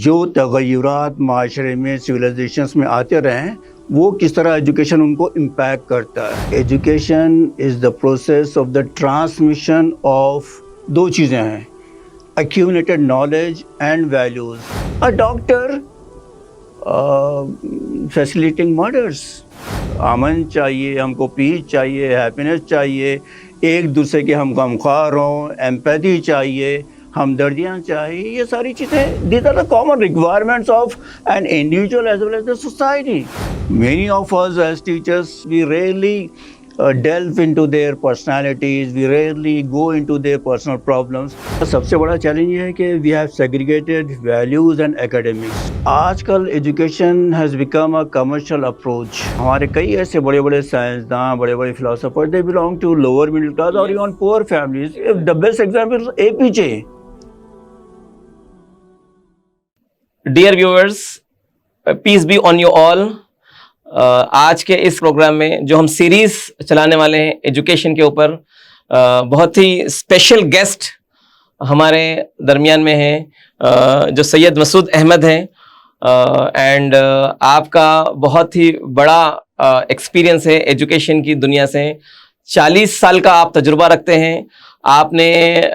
جو تغیرات معاشرے میں سویلائزیشنس میں آتے رہے ہیں وہ کس طرح ایجوکیشن ان کو امپیکٹ کرتا ہے. Education is the process of the transmission of دو چیزیں ہیں, accumulated knowledge and values. A doctor facilitating murders. امن چاہیے ہم کو, پیس چاہیے, ہیپینس چاہیے, ایک دوسرے کے ہم غمخوار ہوں, ایمپیتھی چاہیے, ہمدردیاں چاہیے. یہ ساری چیزیں these are the common requirements of an individual as well as the society. Many of us as teachers, we rarely delve into their personalities, we rarely go into their personal problems. سب سے بڑا challenge یہ ہے کہ we have segregated values and academics. آج کل education has become a commercial approach. ہمارے کئی ایسے بڑے بڑے سائنسداں, بڑے بڑے philosophers, they belong to lower middle class or even poor families. The best example is APJ. Dear viewers, peace be on you all. آج کے اس پروگرام میں جو ہم سیریز چلانے والے ہیں ایجوکیشن کے اوپر, بہت ہی اسپیشل گیسٹ ہمارے درمیان میں ہیں جو سید مسعود احمد ہیں. اینڈ آپ کا بہت ہی بڑا ایکسپیرینس ہے ایجوکیشن کی دنیا سے, 40 سال کا آپ تجربہ رکھتے ہیں. آپ نے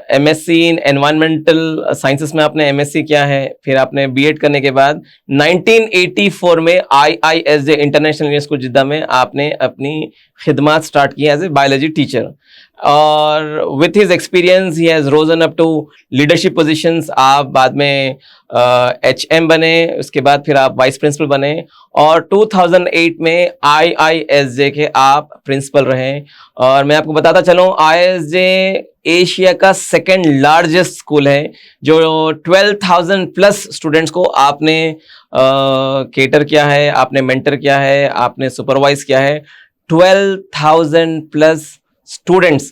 M S C in environmental sciences میں آپ نے ایم ایس سی کیا ہے, پھر آپ نے بی ایڈ کرنے کے بعد 1984 میں IISJ انٹرنیشنل اسکول جدہ میں آپ نے اپنی خدمات سٹارٹ کی ایز اے بایولوجی ٹیچر. اور with his experience he has روزن اپ ٹو لیڈرشپ پوزیشنس. آپ بعد میں HM بنے, اس کے بعد پھر آپ وائس پرنسپل بنے, اور 2008 میں IISJ کے آپ پرنسپل رہے. اور میں آپ کو بتاتا چلوں, IISJ ایشیا کا سیکنڈ لارجسٹ اسکول ہے جو 12,000 پلس اسٹوڈنٹس کو آپ نے کیٹر کیا ہے, آپ نے مینٹر کیا ہے, آپ نے سپروائز کیا ہے. 12,000 پلس اسٹوڈنٹس.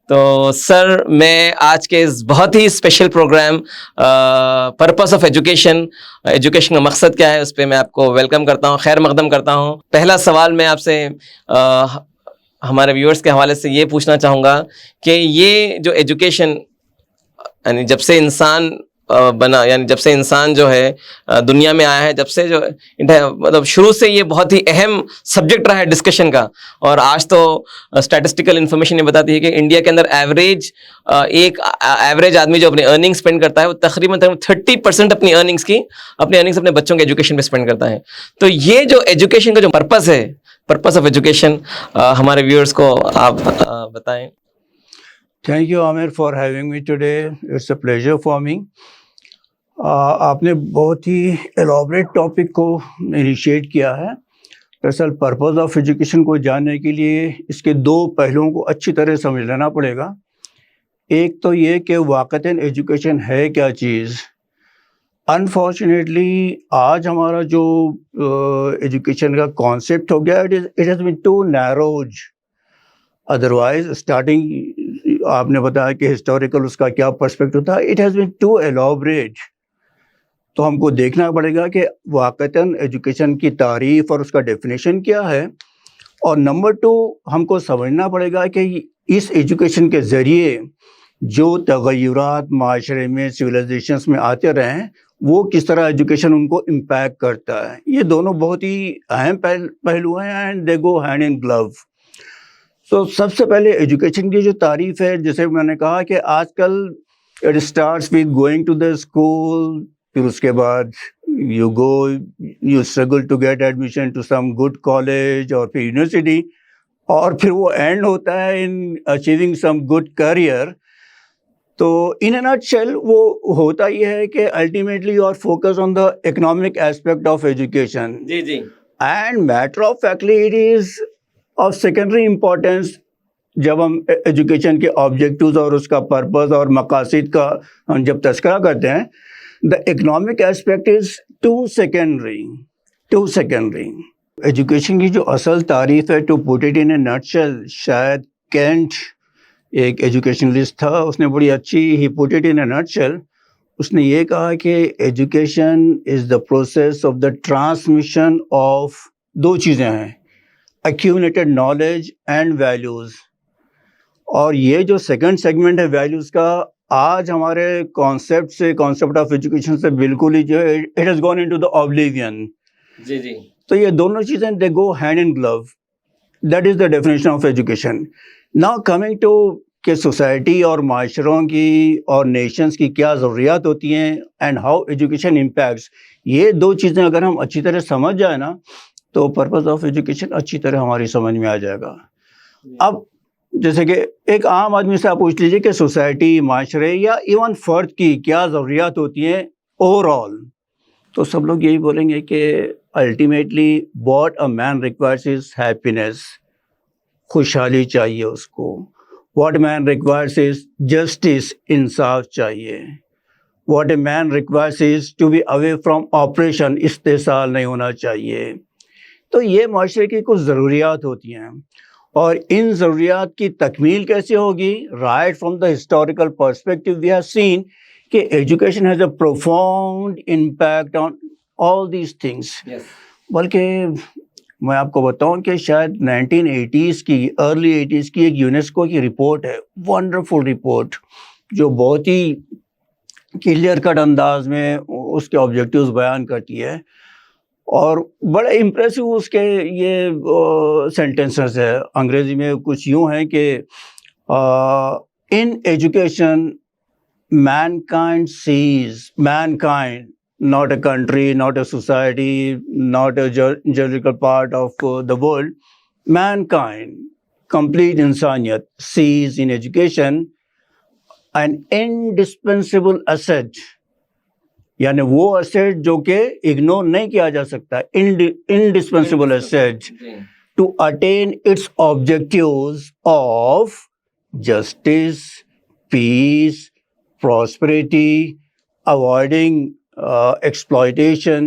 تو سر, میں آج کے اس بہت ہی special programme purpose of education کا مقصد کیا ہے, اس پہ میں آپ کو ویلکم کرتا ہوں, خیر مقدم کرتا ہوں. پہلا سوال میں آپ سے ہمارے ویورز کے حوالے سے یہ پوچھنا چاہوں گا کہ یہ جو ایجوکیشن, یعنی جب سے انسان بنا, یعنی جب سے انسان جو ہے دنیا میں آیا ہے, جب سے جو مطلب شروع سے یہ بہت ہی اہم سبجیکٹ رہا ہے ڈسکشن کا. اور آج تو اسٹیٹسٹیکل انفارمیشن یہ بتاتی ہے کہ انڈیا کے اندر ایک ایوریج آدمی جو اپنی ارننگ اسپینڈ کرتا ہے وہ تقریباً 30% اپنی ارننگس اپنے بچوں کے ایجوکیشن پہ اسپینڈ کرتا ہے. تو یہ جو ایجوکیشن کا جو پرپس ہے, پرپس آف ایجوکیشن, ہمارے ویورز کو آپ بتائیں. Thank you, Amir, for having me today. It's a pleasure for me. آپ نے بہت ہی ایلابریٹ ٹاپک کو انیشیٹ کیا ہے. دراصل پرپز آف ایجوکیشن کو جاننے کے لیے اس کے دو پہلوؤں کو اچھی طرح سمجھ لینا پڑے گا. ایک تو یہ کہ واقعتاً ایجوکیشن ہے کیا چیز. انفارچونیٹلی آج ہمارا جو ایجوکیشن کا کانسیپٹ ہو گیا, it has been too narrowed. Otherwise starting آپ نے بتایا کہ ہسٹوریکل اس کا کیا پرسپیکٹو تھا, اٹ ہیز بین ٹو ایلابریٹ. تو ہم کو دیکھنا پڑے گا کہ واقعتاً ایجوکیشن کی تعریف اور اس کا ڈیفینیشن کیا ہے. اور نمبر 2, ہم کو سمجھنا پڑے گا کہ اس ایجوکیشن کے ذریعے جو تغیرات معاشرے میں سویلائزیشنس میں آتے رہے ہیں وہ کس طرح ایجوکیشن ان کو امپیکٹ کرتا ہے. یہ دونوں بہت ہی اہم پہلو ہیں, and they go hand in گلو. تو سب سے پہلے ایجوکیشن کی جو تعریف ہے, جیسے میں نے کہا کہ آج کل it starts with going to the school, پھر اس کے بعد you struggle to get admission to some good college اور پھر یونیورسٹی, اور پھر وہ اینڈ ہوتا ہے in achieving some good career. تو ان اے نٹ شیل وہ ہوتا یہ ہے کہ ultimately you are focus on the economic aspect of education. جی جی. And matter of factly it is of secondary importance. جب ہم ایجوکیشن کے آبجیکٹیوز اور اس کا پرپز اور مقاصد کا ہم جب تذکرہ کرتے ہیں, the economic aspect is too secondary. Education کی جو اصل تعریف ہے, to put it in a nutshell, شاید کینٹ ایک ایجوکیشنلسٹ تھا, اس نے بڑی اچھی he put it in a nutshell. اس نے یہ کہا کہ education is the process of the transmission of دو چیزیں ہیں, accumulated knowledge and values. اور یہ جو سیکنڈ سیگمنٹ ہے ویلیوز کا, آج ہمارے کانسیپٹ آف ایجوکیشن سے بالکل ہی جو ہے it has gone into the oblivion. جی جی تو یہ دونوں چیزیں they go hand in glove. That is the definition of education. Now coming to کہ سوسائٹی اور معاشروں کی اور نیشنز کی کیا ضروریات ہوتی ہیں اینڈ ہاؤ ایجوکیشن امپیکٹس. یہ دو چیزیں اگر ہم اچھی طرح سمجھ جائیں نا تو پرپز آف ایجوکیشن اچھی طرح ہماری سمجھ میں آ جائے گا. اب جیسے کہ ایک عام آدمی سے آپ پوچھ لیجیے کہ سوسائٹی, معاشرے یا ایون فرد کی کیا ضروریات ہوتی ہیں اوور آل, تو سب لوگ یہی بولیں گے کہ ultimately what a man requires is happiness, خوشحالی چاہیے اس کو. What man requires is justice, انصاف چاہیے. What a man requires is to be away from oppression, استحصال نہیں ہونا چاہیے. تو یہ معاشرے کی کچھ ضروریات ہوتی ہیں, اور ان ضروریات کی تکمیل کیسے ہوگی؟ Right from the historical perspective we have seen کہ education has a profound impact on all these things. بلکہ میں آپ کو بتاؤں کہ شاید 1980s کی, ارلی 80s کی ایک یونیسکو کی رپورٹ ہے, ونڈرفل رپورٹ, جو بہت ہی کلیئر کٹ انداز میں اس کے آبجیکٹیوز بیان کرتی ہے, اور بڑے امپریسو اس کے یہ سینٹینسز ہے. انگریزی میں کچھ یوں ہیں کہ ان education mankind sees mankind, not a country, not a society, not a geographical part of the world. Mankind, complete انسانیت, sees in education an indispensable asset, یعنی وہ asset جو کہ اگنور نہیں کیا جا سکتا, indispensable asset to attain its objectives of justice, peace, prosperity, avoiding exploitation.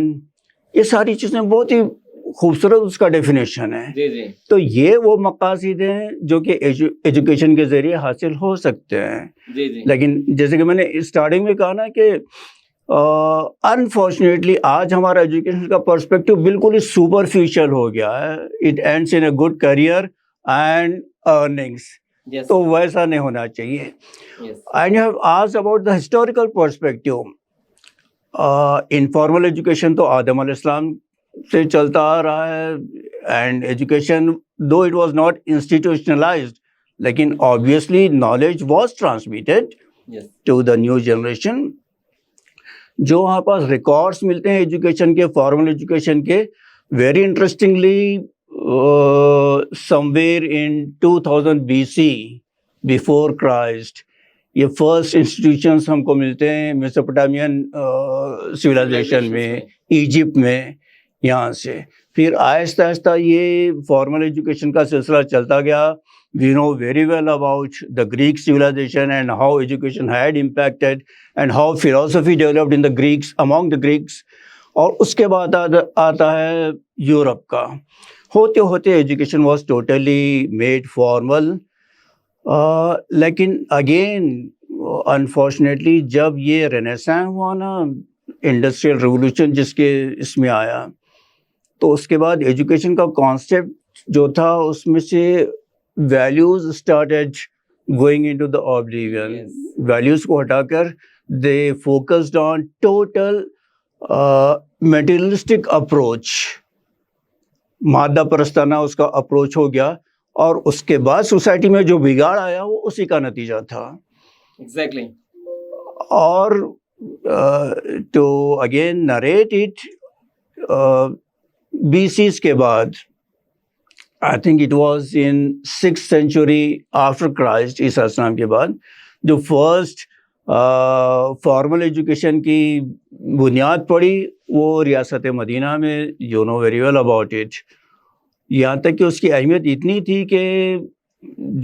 یہ ساری چیزیں بہت ہی خوبصورت اس کا ڈیفینیشن ہے. جی جی تو یہ وہ مقاصد ہیں جو کہ ایجوکیشن کے ذریعے حاصل ہو سکتے ہیں. جی جی لیکن جیسے کہ میں نے اسٹارٹنگ میں کہا نا کہ انفارچونیٹلی آج ہمارا ایجوکیشن کا پرسپیکٹو بالکل ہی سپرفیشل ہو گیا ہے. It ends in a good career and earnings. تو ویسا نہیں ہونا چاہیے. And you have asked about the historical perspective. Informal education تو آدم علیہ السلام سے چلتا آ رہا ہے, and education though it was not institutionalised, لیکن obviously knowledge was transmitted to the new generation. جو ہمارے پاس ریکارڈس ملتے ہیں ایجوکیشن کے, فارمل ایجوکیشن کے, very interestingly somewhere in 2000 BC, before Christ, یہ فرسٹ انسٹیٹیوشنس ہم کو ملتے ہیں میسوپوٹامین سویلائزیشن میں, ایجپٹ میں. یہاں سے پھر آہستہ آہستہ یہ فارمل ایجوکیشن کا سلسلہ چلتا گیا. We know very well about the Greek civilization and how education had impacted and how philosophy developed in the Greeks, among the Greeks. اور اس کے بعد آتا ہے یورپ کا. ہوتے ہوتے education was totally made formal. لیکن اگین انفارچونیٹلی جب یہ رینیسانس ہوا نا, انڈسٹریل ریولوشن جس کے اس میں آیا, تو اس کے بعد ایجوکیشن کا کانسیپٹ جو تھا اس میں سے values started going into the oblivion. Values کو ہٹا کر they focused on total materialistic approach, مادہ پرستانہ اس کا اپروچ ہو گیا, اور اس کے بعد سوسائٹی میں جو بگاڑ آیا وہ اسی کا نتیجہ تھا. ایگزیکٹلی. اور to again narrate it, BCs کے بعد, I think it was in 6th century after Christ, عیسیٰ السلام کے بعد جو فرسٹ فارمل ایجوکیشن کی بنیاد پڑی وہ ریاست مدینہ میں. You know very well about it. یہاں تک کہ اس کی اہمیت اتنی تھی کہ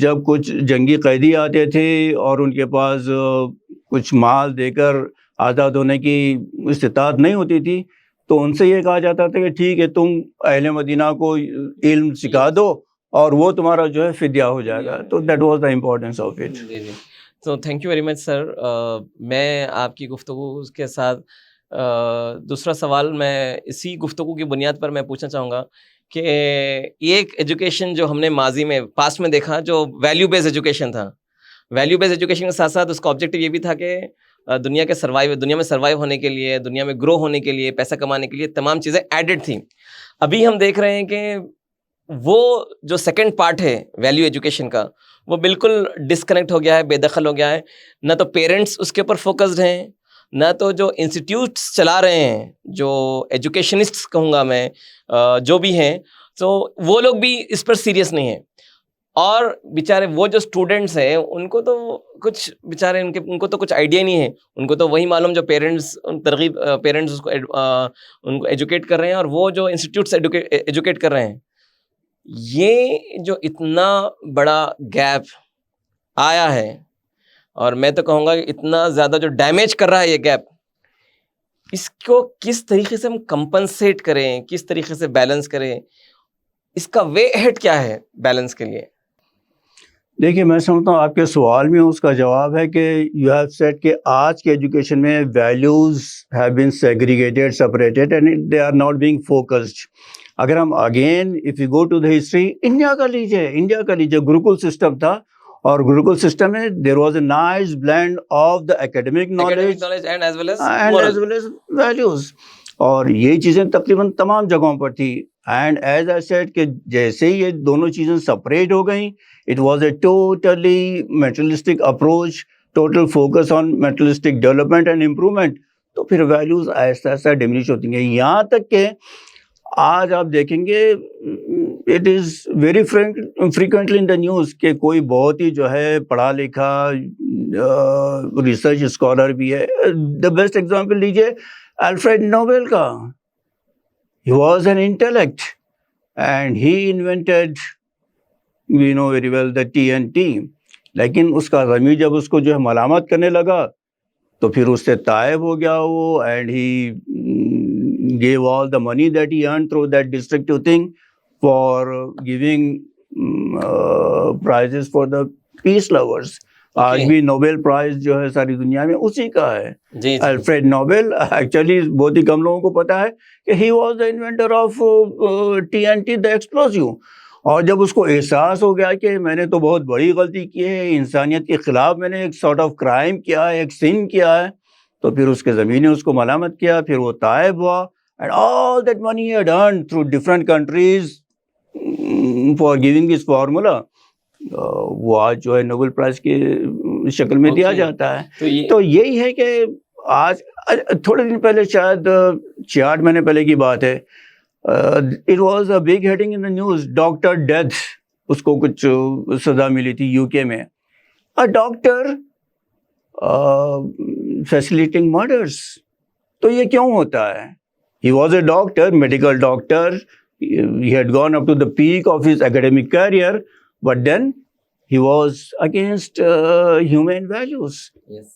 جب کچھ جنگی قیدی آتے تھے اور ان کے پاس کچھ مال دے کر آزاد ہونے کی استطاعت نہیں ہوتی تھی, تو ان سے یہ کہا جاتا تھا کہ ٹھیک ہے تم اہل مدینہ کو علم سکھا دو اور وہ تمہارا جو ہے فدیہ ہو جائے گا. تو that was the importance of it. تو تھینک یو ویری مچ سر. میں آپ کی گفتگو کے ساتھ دوسرا سوال میں اسی گفتگو کی بنیاد پر میں پوچھنا چاہوں گا کہ ایک ایجوکیشن جو ہم نے ماضی میں پاسٹ میں دیکھا جو ویلیو بیس ایجوکیشن تھا, ویلیو بیس ایجوکیشن کے ساتھ ساتھ اس کا آبجیکٹو یہ بھی تھا کہ دنیا میں سروائیو ہونے کے لیے, دنیا میں گرو ہونے کے لیے, پیسہ کمانے کے لیے تمام چیزیں ایڈڈ تھیں. ابھی ہم دیکھ رہے ہیں کہ وہ جو سیکنڈ پارٹ ہے ویلیو ایجوکیشن کا وہ بالکل ڈسکنیکٹ ہو گیا ہے, بے دخل ہو گیا ہے. نہ تو پیرنٹس اس کے اوپر فوکسڈ ہیں, نہ تو جو انسٹیٹیوٹس چلا رہے ہیں, جو ایجوکیشنسٹس کہوں گا میں, جو بھی ہیں, تو وہ لوگ بھی اس پر سیریس نہیں ہیں. اور بیچارے وہ جو اسٹوڈنٹس ہیں ان کو تو کچھ بیچارے ان کو تو کچھ آئیڈیا نہیں ہے. ان کو تو وہی معلوم جو پیرنٹس اس کو ان کو ایجوکیٹ کر رہے ہیں, اور وہ جو انسٹیٹیوٹس ایجوکیٹ کر رہے ہیں. یہ جو اتنا بڑا گیپ آیا ہے, اور میں تو کہوں گا کہ اتنا زیادہ جو ڈیمیج کر رہا ہے یہ گیپ, اس کو کس طریقے سے ہم کمپنسیٹ کریں, کس طریقے سے بیلنس کریں, اس کا وے ہیڈ کیا ہے بیلنس کے لیے؟ دیکھیے میں سمجھتا ہوں آپ کے سوال میں اس کا جواب ہے کہ یو ہیو سیڈ کہ آج کے ایجوکیشن میں values have been segregated, separated and they are not being focused. اگر ہم again if you go to the history, India کا لیجیے گروکل سسٹم تھا, اور گروکل سسٹم میں there was a nice blend of the academic knowledge and as well as values, اور یہ چیزیں تقریباً تمام جگہوں پر تھی. اینڈ ایز آئی سیڈ کہ جیسے ہی یہ دونوں چیزیں سپریٹ ہو گئیں, it was a totally materialistic approach, total focus on materialistic development and improvement. تو پھر ویلیوز آہستہ آہستہ ڈمینش ہوتی ہیں, یہاں تک کہ آج آپ دیکھیں گے it is very frequently in the news کہ کوئی بہت ہی جو ہے پڑھا لکھا ریسرچ اسکالر بھی ہے. دا بیسٹ ایگزامپل لیجیے الفریڈ نوبل کا. He was an intellect and he invented, we know very well, the TNT. لیکن اس کا ضمیر جب اس کو جو ہے ملامت کرنے لگا تو پھر اس سے تائب ہو گیا وہ, and he gave all the money that he earned through that destructive thing for giving prizes for the peace lovers. آج بھی نوبل پرائز جو ہے ساری دنیا میں اسی کا ہے. الفریڈ نوبل ایکچولی بہت ہی کم لوگوں کو پتا ہے کہ he was the inventor of TNT, the explosive. اور جب اس کو احساس ہو گیا کہ میں نے تو بہت بڑی غلطی کی ہے, انسانیت کے خلاف میں نے ایک سارٹ آف کرائم کیا ہے, ایک سن کیا ہے, تو پھر اس کے ضمیر نے اس کو ملامت کیا, پھر وہ تائب ہوا. And all that money he had earned through different countries for giving this formula, وہ آج جو ہے نوبل پرائز کی شکل میں دیا جاتا ہے. تو یہی ہے کہ آج تھوڑے دن پہلے, شاید 6-8 مہینے پہلے کی بات ہے, it was a big heading in the news, doctor death, اس کو کچھ سزا ملی تھی UK میں. A doctor facilitating murders. تو یہ کیوں ہوتا ہے؟ He was a doctor, medical doctor, he had gone up to the peak of his academic career, but then he was against human values. Yes.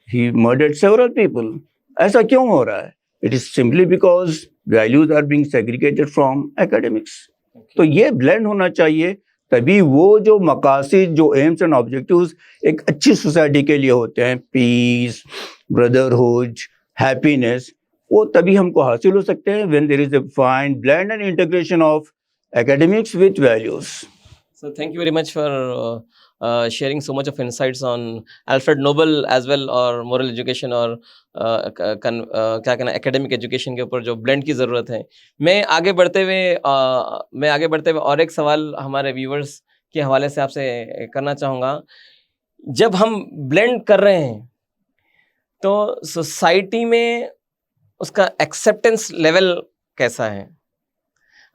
He murdered several people. ایسا کیوں ہو رہا ہے؟ It is simply because values are being segregated from academics. تو یہ blend ہونا چاہیے, تبھی وہ جو مقاصد, جو ایمس اینڈ آبجیکٹیوز ایک اچھی سوسائٹی کے لیے ہوتے ہیں, پیس, بردرہڈ, ہیپینس, وہ تبھی ہم کو حاصل ہو سکتے ہیں when there is a fine blend and integration of academics with values. So thank you very much for sharing so much of insights on Alfred Nobel as well, اور moral education اور کیا کہنا academic education کے اوپر جو blend کی ضرورت ہے. میں آگے بڑھتے ہوئے اور ایک سوال ہمارے ویورز کے حوالے سے آپ سے کرنا چاہوں گا. جب ہم blend کر رہے ہیں تو سوسائٹی میں اس کا ایکسیپٹنس لیول کیسا ہے؟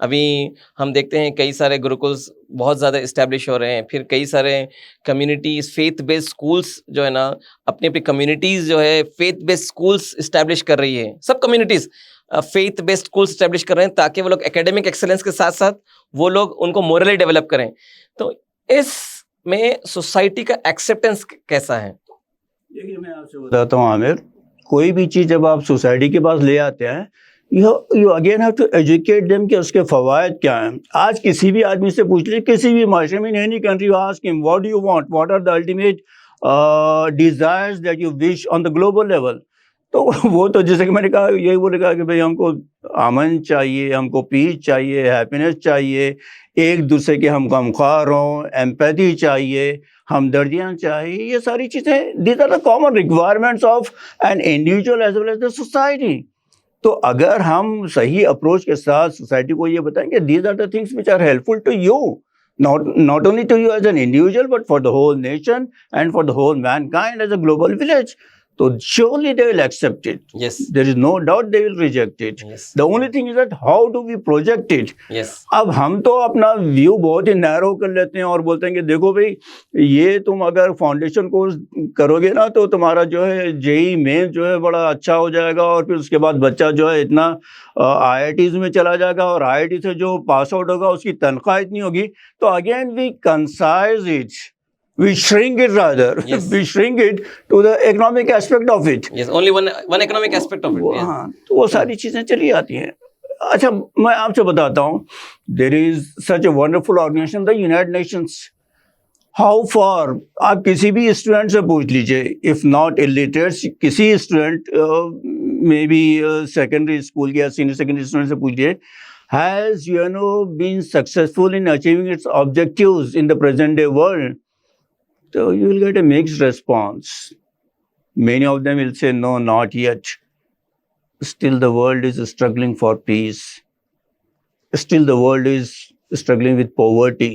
ابھی ہم دیکھتے ہیں کئی سارے گروکلس بہت زیادہ اسٹیبلش ہو رہے ہیں, پھر کئی سارے کمیونٹیز, فیتھ بیسڈ اسکولس جو ہے نا, اپنی اپنی کمیونٹیز جو ہے فیتھ بیسڈ اسکولس اسٹیبلش کر رہی ہے. سب communities faith based schools establish کر رہے ہیں تاکہ وہ لوگ اکیڈمک ایکسلنس کے ساتھ ساتھ وہ لوگ ان کو مورلی ڈیولپ کریں. تو اس میں سوسائٹی کا ایکسیپٹنس کیسا ہے؟ دیکھیے میں آپ سے بتاتا ہوں عامر, کوئی بھی چیز جب آپ سوسائٹی کے پاس لے آتے ہیں, you again have to educate them کہ اس کے فوائد کیا ہیں. آج کسی بھی آدمی سے پوچھ لیجیے, کسی بھی معاشرے میں, in any country you ask him what do you want, what are the ultimate desires that you wish on the global level, تو وہ تو جیسے کہ میں نے کہا, یہی بولے گا کہ بھائی ہم کو امن چاہیے, ہم کو پیس چاہیے, ہیپینس چاہیے, ایک دوسرے کے ہم غمخوار ہوں, ایمپیتھی چاہیے, ہمدردیاں چاہیے, یہ ساری چیزیں these are the common requirements of an individual as well as the society. تو اگر ہم صحیح اپروچ کے ساتھ سوسائٹی کو یہ بتائیں کہ these are the things which are helpful to you, not only to you as an individual but for the whole nation and for the whole mankind as a global village, so surely they will accept it. Yes. There is no doubt they will reject it. Yes. The only thing is that how do we project it? Yes. اب ہم تو اپنا view بہت ہی نیرو کر لیتے ہیں اور بولتے ہیں کہ دیکھو بھائی یہ تم اگر فاؤنڈیشن کورس کرو گے نا تو تمہارا جو ہے JEE مین جو ہے بڑا اچھا ہو جائے گا, اور پھر اس کے بعد بچہ جو ہے اتنا IITs میں چلا جائے گا, اور IIT سے جو پاس آؤٹ ہوگا اس کی تنخواہ اتنی ہوگی. تو again we concise it, we shrink it rather. Yes. We shrink it to the economic aspect of it. Yes, only one economic aspect of it. Yes. ہاں, تو وہ ساری چیزیں چلی آتی ہیں. اچھا میں آپ سے بتاتا ہوں, there is such a wonderful organization, the United Nations. How far, آپ کسی بھی اسٹوڈنٹ سے پوچھ لیجئے, if not illiterate, کسی student may be secondary school یا سینئر سیکنڈری اسٹوڈنٹ سے پوچھ لیجئے, has been successful in achieving its objectives in the present day world? So you will get a mixed response. Many of them will say, no, not yet. Still the world is struggling for peace. Still the world is struggling with poverty.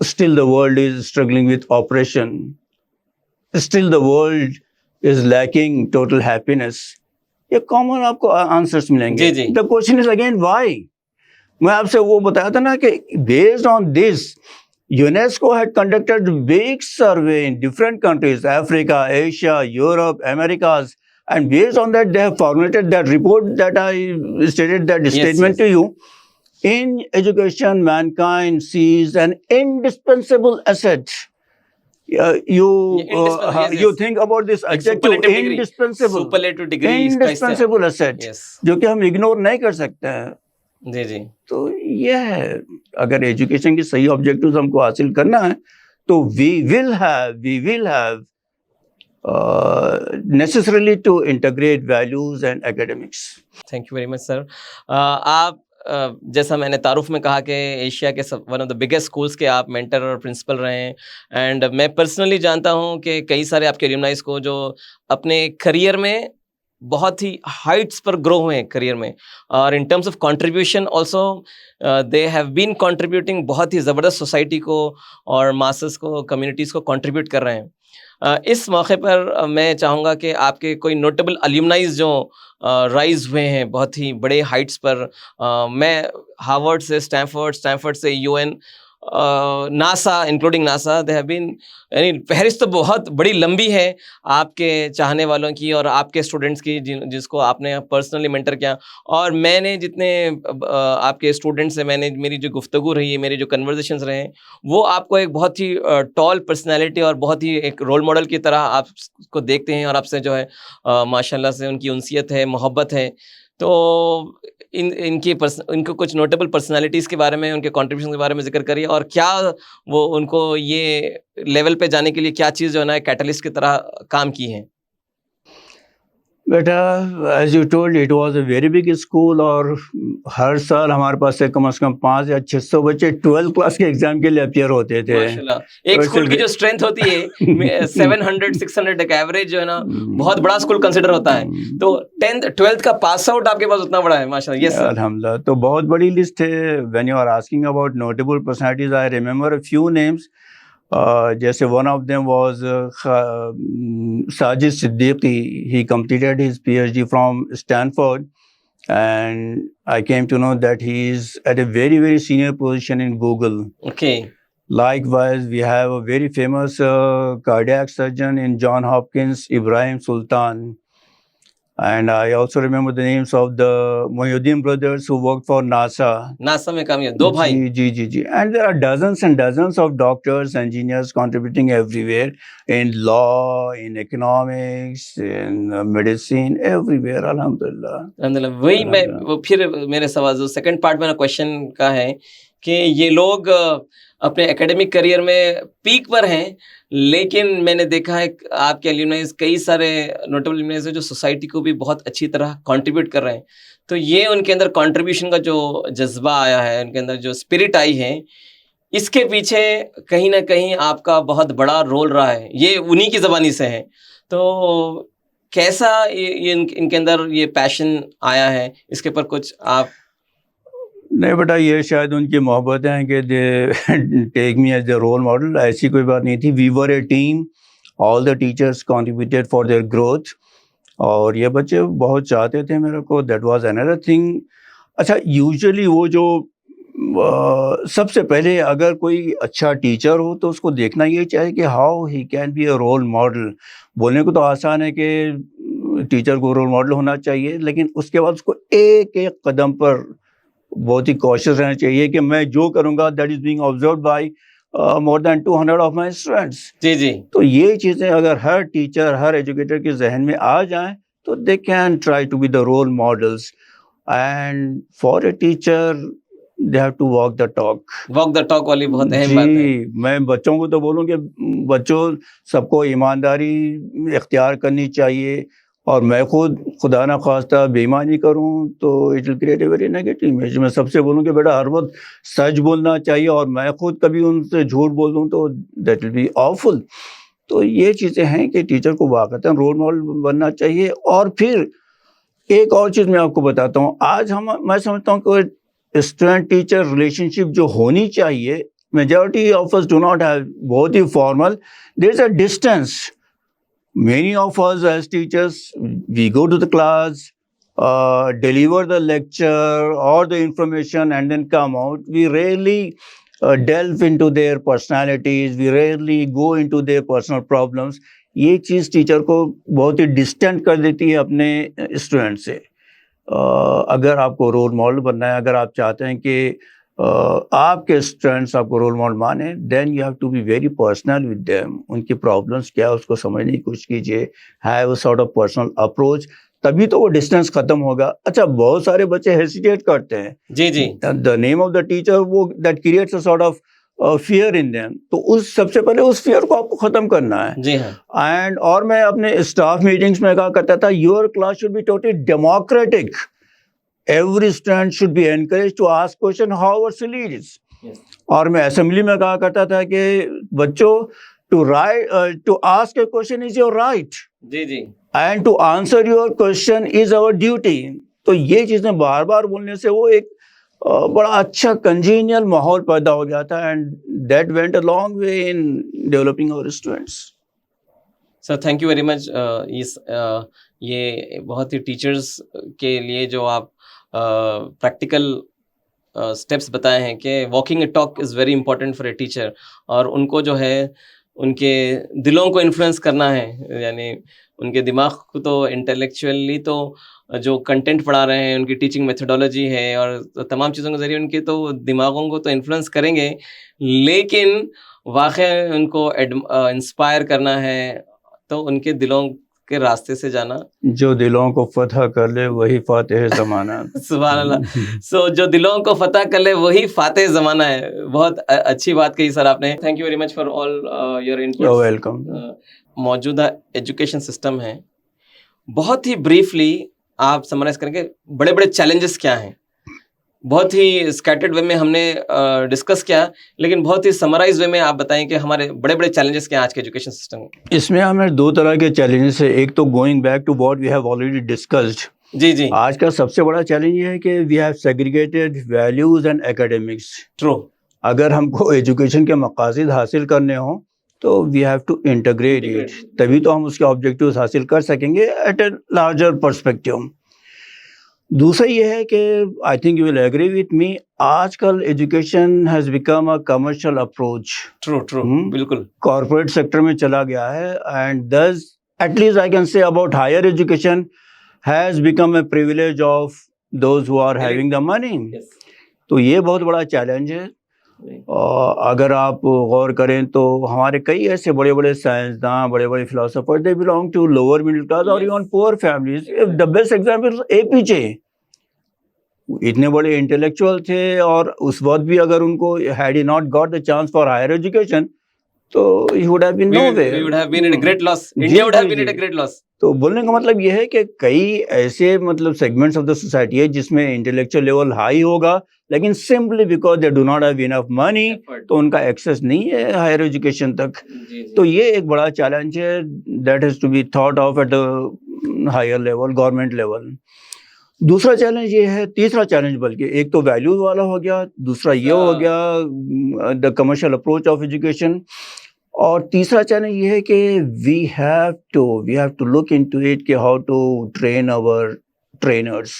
Still the world is struggling with oppression. Still the world is lacking total happiness. یہ common آپ کو answers ملیں گے. The question is again why? میں آپ سے وہ بتایا تھا نا کہ based on this, UNESCO had conducted big survey in different countries, Africa, Asia, Europe, Americas, and based on that they have formulated that report that I stated that statement to you. In education, mankind sees an indispensable asset. You think about this adjective, indispensable. Superlative degree. Indispensable asset. جو کہ ہم ignore نہیں کر سکتے ہیں. جی جی. تو یہ ہے, اگر ایجوکیشن کی صحیح آبجیکٹیوز ہم کو حاصل کرنا ہے تو we will have necessarily to integrate values and academics. Thank you very much sir. آپ جیسا میں نے تعارف میں کہا کہ ایشیا کے one of the biggest schools کے آپ مینٹر اور پرنسپل رہے ہیں, اینڈ میں پرسنلی جانتا ہوں کہ کئی سارے آپ کے الومنائز کو جو اپنے کریئر میں بہت ہی ہائٹس پر گرو ہوئے ہیں کریئر میں, اور in terms of contribution also they have been contributing, بہت ہی زبردست سوسائٹی کو اور ماسز کو, کمیونٹیز کو کنٹریبیوٹ کر رہے ہیں. اس موقع پر میں چاہوں گا کہ آپ کے کوئی نوٹیبل الومنائز جو رائز ہوئے ہیں بہت ہی بڑے ہائٹس پر, میں ہارورڈ سے, اسٹینفورڈ سے, UN, NASA, including NASA, they have been, یعنی فہرست تو بہت بڑی لمبی ہے آپ کے چاہنے والوں کی اور آپ کے اسٹوڈنٹس کی جس کو آپ نے پرسنلی مینٹر کیا. اور میں نے جتنے آپ کے اسٹوڈنٹس سے میں نے میری جو گفتگو رہی ہے, میری جو کنورزیشنز رہے ہیں, وہ آپ کو ایک بہت ہی ٹال پرسنالٹی اور بہت ہی ایک رول ماڈل کی طرح آپ کو دیکھتے ہیں, اور آپ سے جو ہے ماشاء اللہ سے ان کی انسیت ہے, محبت ہے. تو ان کو کچھ نوٹیبل پرسنالٹیز کے بارے میں, ان کے کنٹریبیوشن کے بارے میں ذکر کریے, اور کیا وہ ان کو یہ لیول پہ جانے کے لیے کیا چیز جو ہے نا کیٹلسٹ کی طرح کام کی ہیں. بیٹا, as you told it was a very big school, اور ہر سال ہمارے پاس سے کم 500 یا 600 بچے 12 کلاس کے ایگزام کے لیے اپیئر ہوتے تھے. ایک اسکول کی جو اسٹرینتھ ہوتی ہے 700 600 ایک ایوریج جو ہے نا, بہت بڑا اسکول کنسیڈر ہوتا ہے. تو 10th 12th کا پاس آؤٹ آپ کے پاس اتنا بڑا ہے, ماشاء اللہ. یس الحمدللہ, تو بہت بڑی لسٹ ہے. When you are asking about notable personalities, I remember a few names. جیسے one of them was Sajid Siddiqui. He completed his PhD from Stanford, and I came to know that he is at a very, very senior position in Google. Okay. Likewise, we have a very famous cardiac surgeon in John Hopkins, Ibrahim Sultan. And I also remember the names of the Mohyuddin brothers who worked for NASA. NASA میں کام کیا, دو بھائی. جی. And there are dozens and dozens of doctors, engineers contributing everywhere, in law, in economics, in medicine, everywhere. الحمدللہ. الحمدللہ. وہی میں پھر میرے سوال جو سیکنڈ پارٹ میں کوشچن کا ہے کہ یہ لوگ اپنے اکیڈمک کریئر میں پیک پر ہیں, لیکن میں نے دیکھا ہے آپ کے الومنائز کئی سارے نوٹیبل الومنائز ہیں جو سوسائٹی کو بھی بہت اچھی طرح کنٹریبیوٹ کر رہے ہیں. تو یہ ان کے اندر کنٹریبیوشن کا جو جذبہ آیا ہے, ان کے اندر جو اسپرٹ آئی ہے, اس کے پیچھے کہیں نہ کہیں آپ کا بہت بڑا رول رہا ہے, یہ انہی کی زبانی سے ہے. تو کیسا یہ ان کے اندر یہ پیشن آیا ہے, اس کے اوپر کچھ آپ. نہیں بیٹا, یہ شاید ان کی محبت ہے کہ they take me as a role model. ایسی کوئی بات نہیں تھی. We were a team, all the teachers contributed for their growth, اور یہ بچے بہت چاہتے تھے میرے کو. That was another thing. اچھا, یوزلی وہ جو سب سے پہلے اگر کوئی اچھا ٹیچر ہو تو اس کو دیکھنا یہ چاہیے کہ how he can be a role model. بولنے کو تو آسان ہے کہ ٹیچر کو رول ماڈل ہونا چاہیے, لیکن اس کے بعد اس کو ایک ایک قدم پر بہت ہی کوشش رہنا چاہیے کہ میں جو کروں گا that is being observed by more than 200 of my students. جی جی. تو یہ چیزیں اگر ہر ٹیچر, ہر ایجوکیٹر کے ذہن میں آ جائیں تو they can try to be the role models. And for a teacher they have to walk the talk. Walk the talk والی بہت اہم بات ہے. جی, میں بچوں کو تو بولوں کہ بچوں سب کو ایمانداری اختیار کرنی چاہیے, اور میں خود خدا نہ خواستہ بے ایمانی کروں تو it will create a very negative image. میں سب سے بولوں کہ بیٹا ہر وقت سچ بولنا چاہیے, اور میں خود کبھی ان سے جھوٹ بول دوں تو دیٹ ول بی آفل. تو یہ چیزیں ہیں کہ ٹیچر کو واقعتاً رول ماڈل بننا چاہیے. اور پھر ایک اور چیز میں آپ کو بتاتا ہوں, آج میں سمجھتا ہوں کہ اسٹوڈنٹ ٹیچر ریلیشن شپ جو ہونی چاہیے, majority of us do not have, بہت ہی formal. There is a distance. Many of us as teachers, we go to the class, deliver the lecture or the information and then come out. We rarely delve into their personalities. We rarely go into their personal problems. یہ چیز teacher کو بہت ہی distant کر دیتی ہے اپنے student سے. اگر آپ کو رول ماڈل بننا ہے, اگر آپ چاہتے ہیں کہ آپ کے اسٹوڈنٹس آپ کو رول ماڈل مانیں, then you have to be very personal with them. ان کی پرابلمس کیا ہے اس کو سمجھنے کی کوشش کیجیے. Have a sort of personal approach, تبھی تو وہ ڈسٹینس ختم ہوگا. اچھا, بہت سارے بچے ہیسیٹیٹ کرتے ہیں. جی جی. دا نیم آف دا ٹیچر, وہ that creates a sort of fear in them. تو اس سب سے پہلے اس فیئر کو آپ کو ختم کرنا ہے. جی ہاں. اینڈ اور میں اپنے اسٹاف میٹنگس میں کہا کرتا تھا, your class should be totally democratic. Every student should be encouraged to ask question however silly it is. اور میں اسمبلی میں کہا کرتا تھا کہ بچوں, to ask a question is your right. G G. And to answer your question is our duty. تو یہ چیزیں بار بار بولنے سے وہ ایک بڑا اچھا کنجینیل ماحول پیدا ہو گیا تھا, and that went a long way in developing our students. Sir thank you very مچ. یہ بہت ہی ٹیچرس کے لیے جو آپ پریکٹیکل اسٹیپس بتائے ہیں کہ walking a talk is very important for a teacher, اور ان کو جو ہے ان کے دلوں کو انفلوئنس کرنا ہے. یعنی ان کے دماغ کو تو انٹلیکچولی تو جو کنٹینٹ پڑھا رہے ہیں, ان کی ٹیچنگ میتھڈولوجی ہے اور تمام چیزوں کے ذریعے ان کے تو دماغوں کو تو انفلوئنس کریں گے, لیکن واقع ان کو انسپائر کرنا ہے تو ان کے دلوں کے راستے سے جانا. جو دلوں کو فتح کر لے وہی فاتح زمانہ. سبحان اللہ. سو جو دلوں کو فتح کر لے وہی فاتح زمانہ ہے. بہت اچھی بات کہی سر آپ نے. Thank you very much for all your input. You welcome. موجودہ ایجوکیشن سسٹم ہے, بہت ہی بریفلی آپ سمرائز کریں گے بڑے بڑے چیلنجز کیا ہیں؟ بہت ہی اسکیٹرڈ وے میں ہم نے ڈسکس کیا, لیکن بہت ہی سمرائز وے میں آپ بتائیں کہ ہمارے بڑے بڑے چیلنجز کیا ہیں آج کے ایجوکیشن سسٹم میں. اس میں ہمیں دو طرح کے چیلنجز ہیں. ایک تو going back to what we have already discussed. جی جی. آج کا سب سے بڑا چیلنج یہ ہے کہ we have segregated values and academics. True. اگر ہم کو ایجوکیشن کے مقاصد حاصل کرنے ہوں تو we have to integrate it, تبھی تو ہم اس کے آبجیکٹیوز حاصل کر سکیں گے ایٹ اے لارجر پرسپیکٹیو. دوسرا یہ ہے کہ I think you will agree with me, آج کل education has become a commercial approach. True true. بالکل. کارپوریٹ سیکٹر میں چلا گیا ہے, and this at least I can say about higher education has become a privilege of those who are having the money. تو یہ بہت بڑا challenge ہے. اگر آپ غور کریں تو ہمارے کئی ایسے بڑے بڑے سائنسداں, بڑے بڑے philosopher, they belong to lower middle class اور even poor families. The best example A P J, اتنے بڑے انٹلیکچوئل تھے, اور اس وقت بھی اگر ان کو had he not got the chance for higher education تو he would have been nowhere. We would have been at a great loss. India would have been at a great loss. تو بولنے کا مطلب یہ ہے کہ کئی ایسے مطلب سیگمنٹس آف دا سوسائٹی ہے جس میں انٹلیکچوئل لیول ہائی ہوگا لیکن simply because they do not have enough money تو ان کا ایکسیس نہیں ہے ہائر ایجوکیشن تک. تو یہ ایک بڑا چیلنج ہے that has to be thought of at the higher level, government level. دوسرا چیلنج یہ ہے, تیسرا چیلنج بلکہ, ایک تو ویلیوز والا ہو گیا, دوسرا یہ ہو گیا the commercial approach of education, اور تیسرا چیلنج یہ ہے کہ we have to look into it کہ how to train our trainers,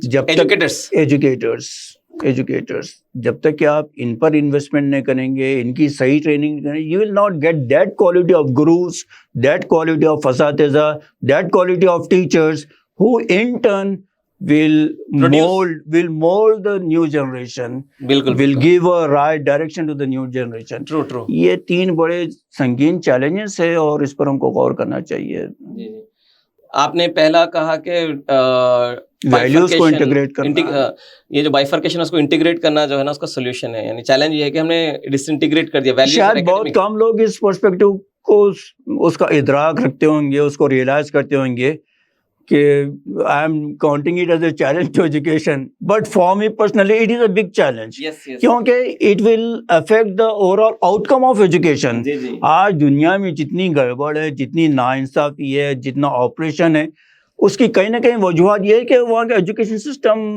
جب تک ایجوکیٹرس جب تک کہ آپ ان پر انویسٹمنٹ نہیں کریں گے, ان کی صحیح ٹریننگ کریں گے, you will not get that quality of gurus, that quality of اساتذہ, that quality of teachers who in turn will mold the new generation, will give a right direction to the new generation. True. یہ تین بڑے سنگین challenges ہیں اور اس پر ہم کو غور کرنا چاہیے. آپ نے پہلا کہا کہ ویلیوز کو انٹیگریٹ کرنا, یہ جو بائیفرکیشن اس کو انٹیگریٹ کرنا جو ہے نا اس کا سولوشن ہے, یعنی چیلنج یہ ہے کہ ہم نے ڈس انٹیگریٹ کر دیا ویلیوز. شاید بہت کم لوگ اس پرسپیکٹو کو اس کا ادراک رکھتے ہوں گے, اس کو ریئلائز کرتے ہوں گے کہ I am counting it as a challenge to education, but for me personally it is a big challenge. Yes. کیونکہ it will affect the overall outcome of education. آج دنیا میں جتنی گڑبڑ ہے, جتنی ناانصافی ہے, جتنا آپریشن ہے, اس کی کہیں نہ کہیں وجوہات یہ ہے کہ وہاں کا education system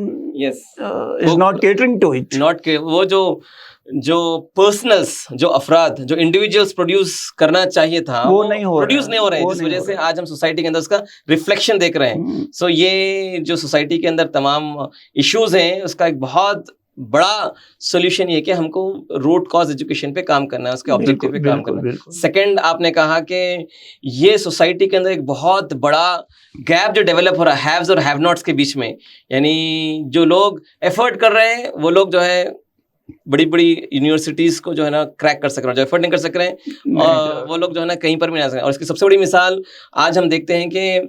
is not catering to it. وہ جو پرسنلس, جو افراد, جو انڈیویجولس پروڈیوس کرنا چاہیے تھا وہ پروڈیوس نہیں ہو رہے ہیں, جس وجہ سے آج ہم سوسائٹی کے اندر اس کا ریفلیکشن دیکھ رہے ہیں. سو یہ جو سوسائٹی کے اندر تمام ایشوز ہیں اس کا ایک بہت بڑا سولوشن یہ کہ ہم کو روٹ کاز ایجوکیشن پہ کام کرنا ہے, اس کے آبجیکٹیو پہ کام کرنا ہے. سیکنڈ, آپ نے کہا کہ یہ سوسائٹی کے اندر ایک بہت بڑا گیپ جو ڈیولپ ہو رہا ہے ہیوز اور ہیو ناٹس کے بیچ میں, یعنی جو لوگ ایفرٹ کر رہے ہیں وہ لوگ جو ہے بڑی بڑی یونیورسٹیز کو جو ہے نا کریک کر سک رہے ہیں, جو ایفرٹ نہیں کر سک رہے ہیں, اور وہ لوگ جو ہے نا کہیں پر بھی نہیں آ سکتے. اور اس کی سب سے بڑی مثال آج ہم دیکھتے ہیں کہ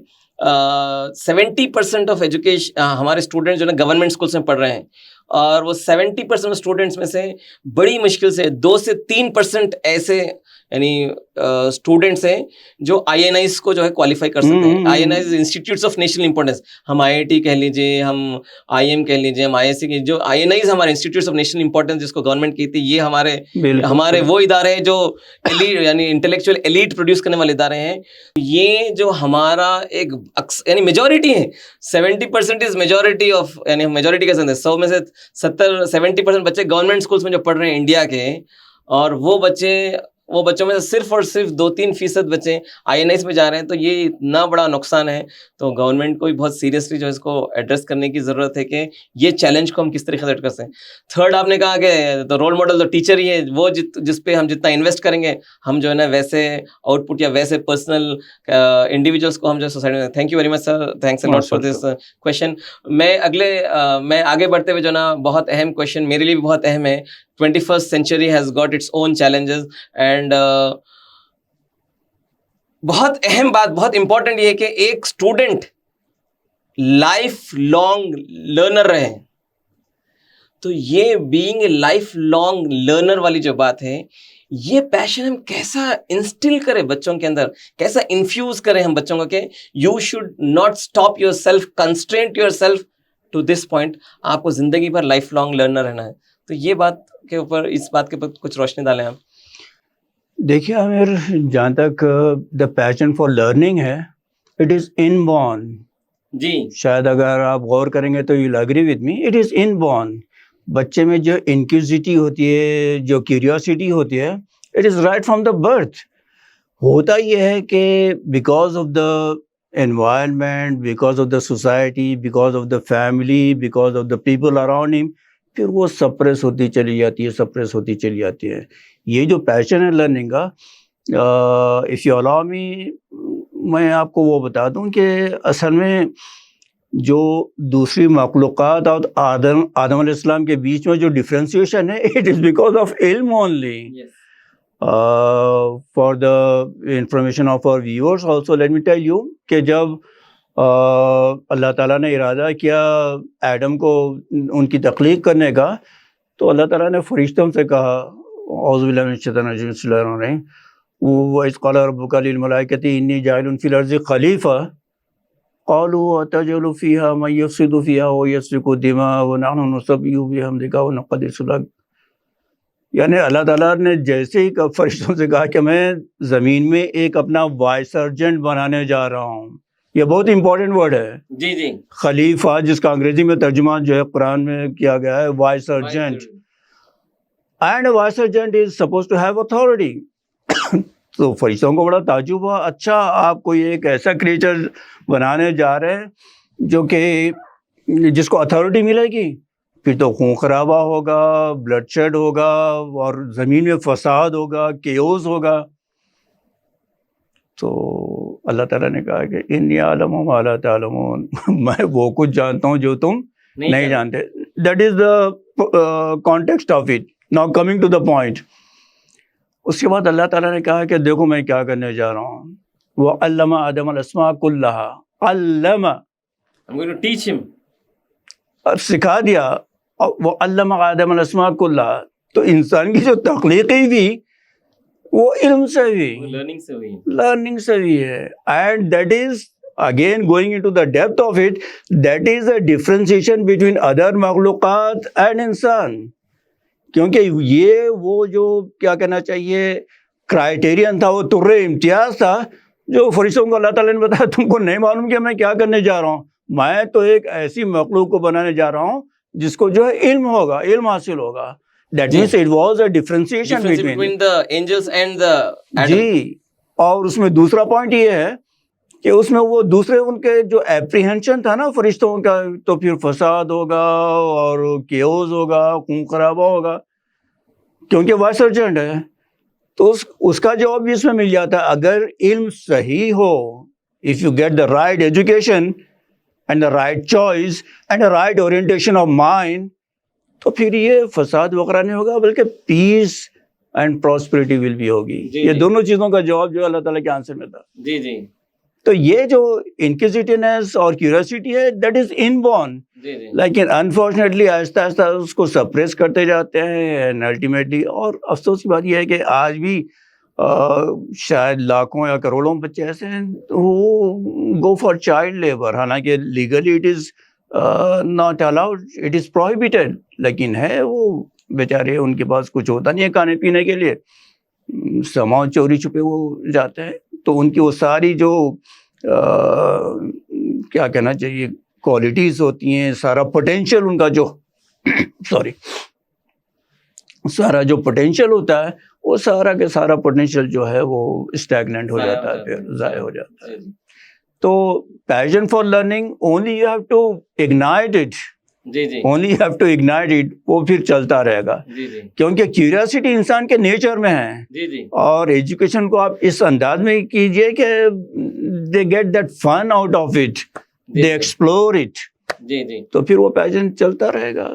70% آف ایجوکیشن ہمارے اسٹوڈنٹ جو ہے نا گورنمنٹ اسکولس میں پڑھ رہے ہیں, اور وہ 70% اسٹوڈنٹس میں سے بڑی مشکل سے 2 سے 3% ایسے یعنی اسٹوڈنٹس ہیں جو آئی این آئیز کو جو ہے کوالیفائی کر سکتے ہیں. I N Is institutes of national importance, ہم آئی آئی ٹی کہہ لیجیے, ہم آئی ایم کہہ لیجیے, ہم آئی ایس سی کے, جو آئی این آئیز ہمارے انسٹیٹیوٹس آف نیشنل امپورٹینس جس کو گورنمنٹ کہتی ہے, یہ ہمارے وہ ادارے ہیں جو یعنی انٹلیکچوئل ایلیٹ پروڈیوس کرنے والے ادارے ہیں. یہ جو ہمارا ایک یعنی میجورٹی ہے, 70% از میجورٹی آف, یعنی میجورٹی کہہ سکتے ہیں 100 میں سے 70% بچے گورنمنٹ اسکولس میں جو پڑھ رہے ہیں انڈیا کے, اور وہ بچوں میں سے صرف اور صرف 2-3% بچے آئی این آئیز میں جا رہے ہیں. تو یہ اتنا بڑا نقصان ہے, تو گورنمنٹ کو بھی بہت سیریسلی جو ہے اس کو ایڈریس کرنے کی ضرورت ہے کہ یہ چیلنج کو ہم کس طریقے سے ایڈریس کر سکیں. تھرڈ, آپ نے کہا کہ تو رول ماڈل تو ٹیچر ہی ہے, وہ جس پہ ہم جتنا انویسٹ کریں گے ہم جو ہے نا ویسے آؤٹ پٹ یا ویسے پرسنل انڈیویجولس کو ہم جو ہے سوسائٹی میں. Thank you very much sir, thanks a lot for this question. میں آگے بڑھتے ہوئے جو نا بہت اہم کویشچن میرے لیے بھی بہت اہم ہے. 21st century has got its own challenges and بہت اہم بات, بہت امپورٹنٹ یہ ہے کہ ایک اسٹوڈنٹ لائف لانگ لرنر رہے. تو یہ being a life long learner والی جو بات ہے, یہ پیشن ہم کیسا انسٹل کریں بچوں کے اندر, کیسا انفیوز کریں ہم بچوں کو کہ you should not stop yourself, constraint yourself to this point, آپ کو زندگی بھر لائف لانگ لرنر رہنا ہے. تو یہ بات کے اوپر, اس بات کے اوپر کچھ روشنی ڈالیں آپ. دیکھیے عامر, جہاں تک دا پیشن فار لرننگ ہے, اٹ از ان بورن. جی, شاید اگر آپ غور کریں گے تو you will agree with me, it is in born. بچے میں جو انکیوزٹی ہوتی ہے, جو کیوریوسٹی ہوتی ہے, it is right from the birth. ہوتا یہ ہے کہ because of the environment, because of the society, because of the family, because of the people around him, پھر وہ سپریس ہوتی چلی جاتی ہے. یہ جو پیشن ہے لرننگ کا, اف یو الاؤ می, میں آپ کو وہ بتا دوں کہ اصل میں جو دوسری مخلوقات اور آدم علیہ السلام کے بیچ میں جو ڈفرینسیشن ہے, اٹ از بیکاز آف علم only. For the information of our viewers also let me tell you کہ جب اللہ تعالیٰ نے ارادہ کیا ایڈم کو ان کی تخلیق کرنے کا, تو اللہ تعالیٰ نے فرشتوں سے کہا, اعوذ باللہ من الشیطان الرجیم بسم اللہ الرحمن الرحیم وَإِذْ قَالَ رَبُّكَ لِلْمَلَائِكَةِ إِنِّي جَاعِلٌ فِي الْأَرْضِ خَلِيفَةً قَالُوا أَتَجْعَلُ فِيهَا مَن يُفْسِدُ فِيهَا وَيَسْفِكُ الدِّمَاءَ وَنَحْنُ نُسَبِّحُ بِحَمْدِكَ وَنُقَدِّسُ لَكَ. یعنی اللہ تعالیٰ نے جیسے ہی فرشتوں سے کہا کہ میں زمین میں ایک اپنا وائس سرجنٹ بنانے جا رہا ہوں. یہ بہت امپورٹنٹ ورڈ ہے جی جی خلیفہ، جس کا انگریزی میں ترجمہ جو ہے قرآن میں کیا گیا ہے vicegerent. And vicegerent is suppose to have authority. تو فرشتوں کو بڑا تعجب ہوا، اچھا آپ کوئی ایک ایسا کریچر بنانے جا رہے ہیں جو کہ جس کو اتھارٹی ملے گی، پھر تو خون خرابہ ہوگا، بلڈ شیڈ ہوگا اور زمین میں فساد ہوگا، کیوس ہوگا. تو اللہ تعالیٰ نے کہا کہ انی اعلم ما لا تعلمون، میں وہ کچھ جانتا ہوں جو تم نہیں جانتے. That is the context of it. Now coming to the point. اس کے بعد اللہ تعالیٰ نے کہا کہ دیکھو میں کیا کرنے جا رہا ہوں. وَعَلَّمَ آدَمَ الْأَسْمَاءَ كُلَّهَا. علم، I'm going to teach him. اب سکھا دیا. وَعَلَّمَ آدَمَ الْأَسْمَاءَ كُلَّهَا. تو انسان کی جو تخلیقی بھی وہ علم سے بھی، لرننگ سے ہوئی. لرننگ سے بھی ہے. And that is again going into the depth of it, that is a differentiation between other مخلوقات اینڈ انسان. کیونکہ یہ وہ جو کیا کہنا چاہیے کرائیٹیرین تھا، وہ طر امتیاز تھا جو فرشتوں کو اللہ تعالیٰ نے بتایا تم کو نہیں معلوم کہ میں کیا کرنے جا رہا ہوں. میں تو ایک ایسی مخلوق کو بنانے جا رہا ہوں جس کو جو ہے علم ہوگا، علم حاصل ہوگا. That means it was a differentiation between the angels and the Adam. جی. اور اس میں دوسرا پوائنٹ یہ ہے کہ اس میں وہ دوسرے ان کے جو اپریہنشن تھا نا فرشتوں کا، تو پھر فساد ہوگا اور کیوز ہوگا، خون خرابہ ہوگا، کیونکہ وائس سرجنٹ ہے. تو اس کا جواب بھی اس میں مل جاتا ہے. اگر علم صحیح ہو، if you get the right education and the right choice and the right orientation of mind، تو پھر یہ فساد وغیرہ نہیں ہوگا، بلکہ پیس اینڈ پراسپیرٹی ول بھی ہوگی. یہ دونوں چیزوں کا جواب جو اللہ تعالیٰ کے آنسر میں تھا. جی جی. تو یہ جو انکوزیٹونیس اور کیوریوسٹی ہے دیٹ از ان بورن، لیکن انفارچونیٹلی آہستہ آہستہ اس کو سپریس کرتے جاتے ہیں اینڈ الٹیمیٹلی. اور افسوس کی بات یہ ہے کہ آج بھی شاید لاکھوں یا کروڑوں بچے ایسے ہیں وہ گو فار چائلڈ لیبر، حالانکہ legally it is not allowed, it is prohibited, لیکن ہے وہ بیچارے ان کے پاس کچھ ہوتا نہیں ہے کھانے پینے کے لیے، سامان چوری چھپے وہ جاتے ہیں. تو ان کی وہ ساری جو کیا کہنا چاہیے کوالٹیز ہوتی ہیں، سارا پوٹینشیل ان کا جو سارا جو پوٹینشیل ہوتا ہے، وہ سارا کے سارا پوٹینشیل جو ہے وہ اسٹیگننٹ ہو جاتا ہے، پھر ضائع ہو جاتا ہے. تو passion for learning only you have to ignite it, only you have to ignite it, وہ پھر چلتا رہے گا. کیونکہ کیوریاسٹی انسان کے نیچر میں ہے. اور ایجوکیشن کو آپ اس انداز میں کیجئے کہ they get that fun out of it, they explore it, تو پھر وہ پیشن چلتا رہے گا.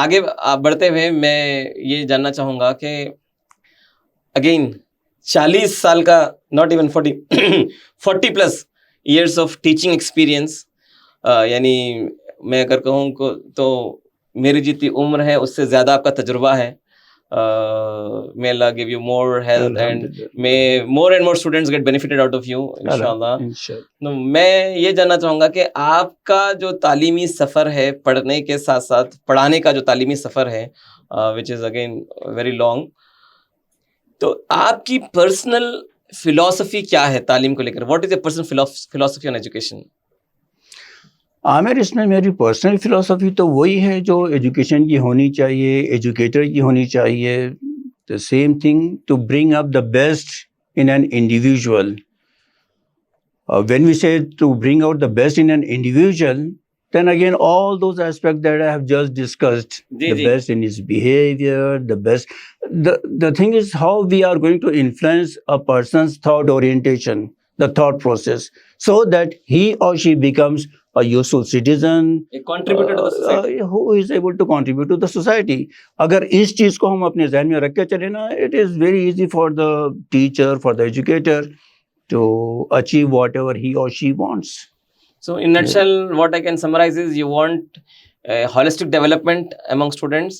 آگے بڑھتے ہوئے میں یہ جاننا چاہوں گا کہ اگین 40 سال کا، not even 40 plus years of teaching experience, یعنی میں اگر کہوں تو میری جتنی عمر ہے اس سے زیادہ آپ کا تجربہ ہے. may Allah give you more health and may more and more students get benefited out of you inshallah. میں یہ جاننا چاہوں گا کہ آپ کا جو تعلیمی سفر ہے، پڑھنے کے ساتھ ساتھ پڑھانے کا جو تعلیمی سفر ہے which is again very long، تو آپ کی پرسنل فلاسفی کیا ہے تعلیم کو لے کر؟ What is your personal philosophy on education? Aamir, اس میں میری پرسنل فلاسفی تو وہی ہے جو ایجوکیشن کی ہونی چاہیے، ایجوکیٹر کی ہونی چاہیے. The same thing to bring up the best in an individual. When we say to bring out the best in an individual, then again all those aspects that I have just discussed, the best in his behavior, the thing is how we are going to influence a person's thought orientation, the thought process, so that he or she becomes a useful citizen, a contributor to the society, who is able to contribute to the society. اگر اس چیز کو ہم اپنے ذہن میں رکھ کے چلیں نا، it is very easy for the teacher, for the educator to achieve whatever he or she wants. So in nutshell, what I can summarize is you want a holistic development among students,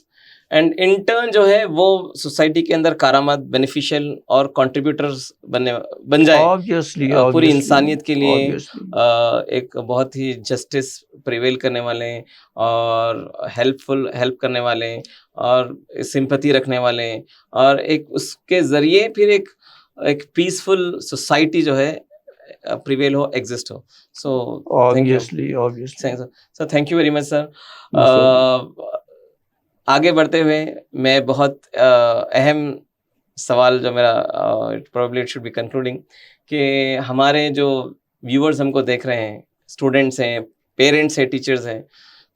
and in turn جو ہے وہ society کے اندر کارآمد beneficial اور contributors بن جائے obviously پوری انسانیت کے لیے obviously. ایک بہت ہی جسٹس پریویل کرنے والے ہیں اور ہیلپ کرنے والے ہیں اور سمپتھی رکھنے والے ہیں اور ایک اس کے ذریعے پھر ایک پیسفل سوسائٹی جو ہے پریویل ہو ایگزسٹ ہو. So obviously sir thank you very much sir. آگے بڑھتے ہوئے میں بہت اہم سوال جو میرا probably it should be concluding کہ ہمارے جو ویورز ہم کو دیکھ رہے ہیں اسٹوڈنٹس ہیں پیرنٹس ہیں ٹیچرز ہیں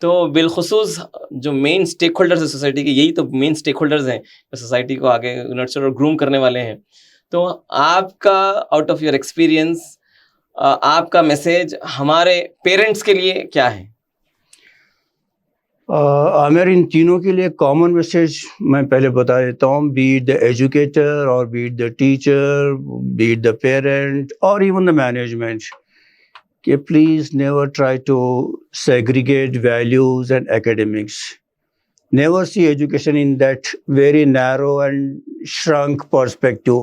تو بالخصوص جو مین اسٹیک ہولڈرز ہیں سوسائٹی کے یہی تو مین اسٹیک ہولڈرز ہیں جو سوسائٹی کو آگے نرچر اور گروم کرنے والے ہیں. تو آپ کا آؤٹ آف یور ایکسپیرئنس آپ کا میسیج ہمارے پیرنٹس کے لیے کیا ہے؟ عامر ان تینوں کے لیے کامن میسیج میں پہلے بتا دیتا ہوں. بی اٹ دا ایجوکیٹر اور be it the teacher be it the parent اور ایون دا مینجمنٹ کہ please never try to segregate values and academics. Never see education in that very narrow and shrunk perspective.